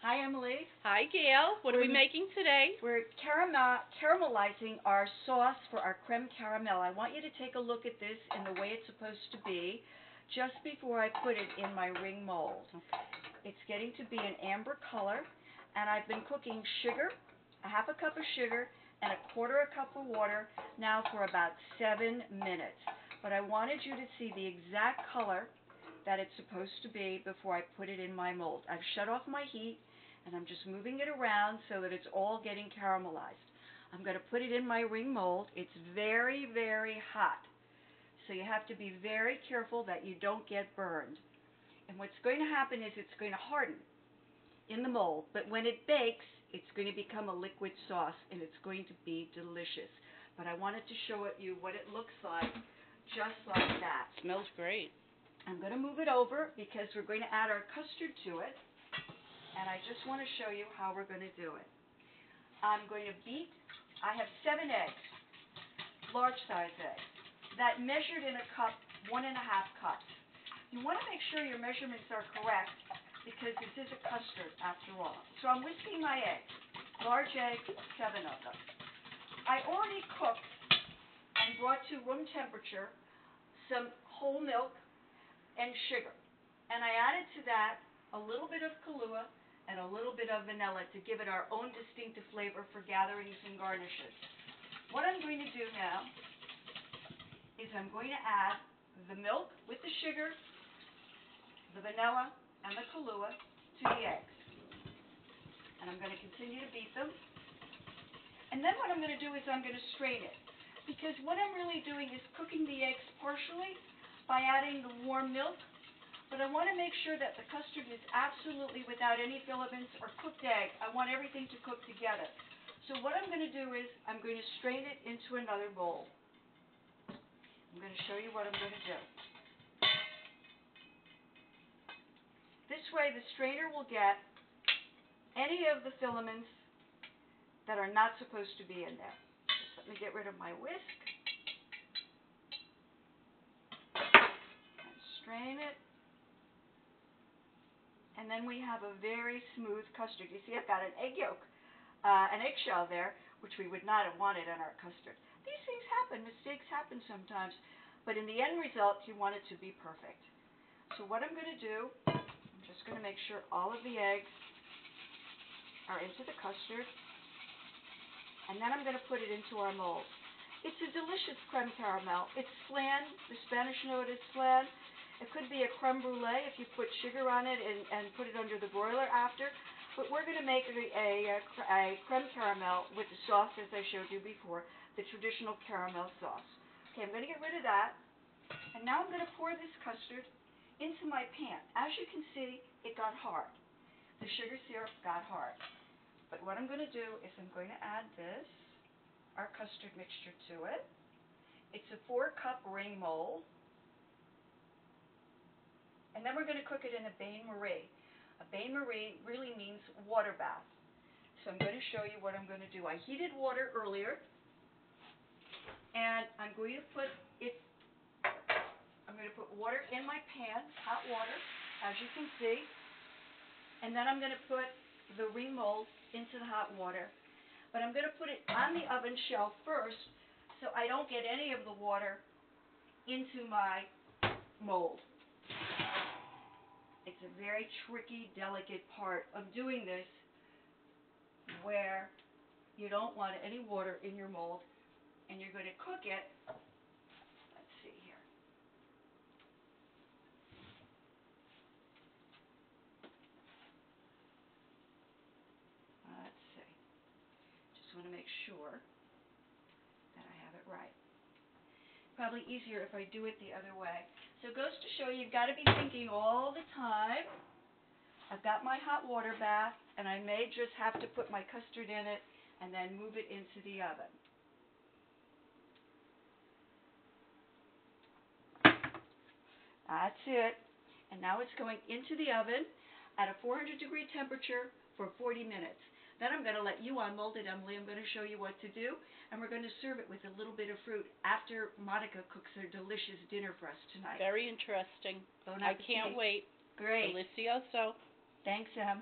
Hi, Emily. Hi, Gail. What are we making today? We're caramelizing our sauce for our creme caramel. I want you to take a look at this in the way it's supposed to be just before I put it in my ring mold. Okay. It's getting to be an amber color, and I've been cooking sugar, a half a cup of sugar, and a quarter a cup of water now for about 7 minutes. But I wanted you to see the exact color that it's supposed to be before I put it in my mold. I've shut off my heat, and I'm just moving it around so that it's all getting caramelized. I'm going to put it in my ring mold. It's very, very hot, so you have to be very careful that you don't get burned. And what's going to happen is it's going to harden in the mold, but when it bakes, it's going to become a liquid sauce, and it's going to be delicious. But I wanted to show you what it looks like, just like that. Smells great. I'm going to move it over because we're going to add our custard to it, and I just want to show you how we're going to do it. I'm going to beat, I have 7 eggs, large size eggs, that measured in a cup, 1.5 cups. You want to make sure your measurements are correct because this is a custard after all. So I'm whisking my eggs, large eggs, 7 of them. I already cooked and brought to room temperature some whole milk and sugar. And I added to that a little bit of Kahlua and a little bit of vanilla to give it our own distinctive flavor for gatherings and garnishes. What I'm going to do now is I'm going to add the milk with the sugar, the vanilla, and the Kahlua to the eggs. And I'm going to continue to beat them. And then what I'm going to do is I'm going to strain it. Because what I'm really doing is cooking the eggs partially by adding the warm milk, but I want to make sure that the custard is absolutely without any filaments or cooked egg. I want everything to cook together. So what I'm going to do is I'm going to strain it into another bowl. I'm going to show you what I'm going to do. This way the strainer will get any of the filaments that are not supposed to be in there. Just let me get rid of my whisk. And strain it. And then we have a very smooth custard. You see I've got an egg yolk, an eggshell there, which we would not have wanted on our custard. These things happen. Mistakes happen sometimes. But in the end result, you want it to be perfect. So what I'm going to do, I'm just going to make sure all of the eggs are into the custard. And then I'm going to put it into our mold. It's a delicious creme caramel. It's flan. The Spanish know it as flan. It could be a creme brulee if you put sugar on it and put it under the broiler after. But we're going to make a creme caramel with the sauce as I showed you before, the traditional caramel sauce. Okay, I'm going to get rid of that. And now I'm going to pour this custard into my pan. As you can see, it got hard. The sugar syrup got hard. But what I'm going to do is I'm going to add this, our custard mixture, to it. It's a 4-cup ring mold. And then we're going to cook it in a bain-marie. A bain-marie really means water bath. So I'm going to show you what I'm going to do. I heated water earlier, and I'm going to put water in my pan, hot water, as you can see. And then I'm going to put the ring mold into the hot water. But I'm going to put it on the oven shelf first so I don't get any of the water into my mold. It's a very tricky, delicate part of doing this where you don't want any water in your mold, and you're going to cook it. Let's see here. Let's see. Just want to make sure that I have it right. Probably easier if I do it the other way. So it goes to show you've got to be thinking all the time. I've got my hot water bath, and I may just have to put my custard in it and then move it into the oven. That's it. And now it's going into the oven at a 400-degree temperature for 40 minutes. Then I'm going to let you unmold it, Emily. I'm going to show you what to do, and we're going to serve it with a little bit of fruit after Monica cooks her delicious dinner for us tonight. Very interesting. Bon I appetit. can't wait. Great. Delicioso. Thanks, Em.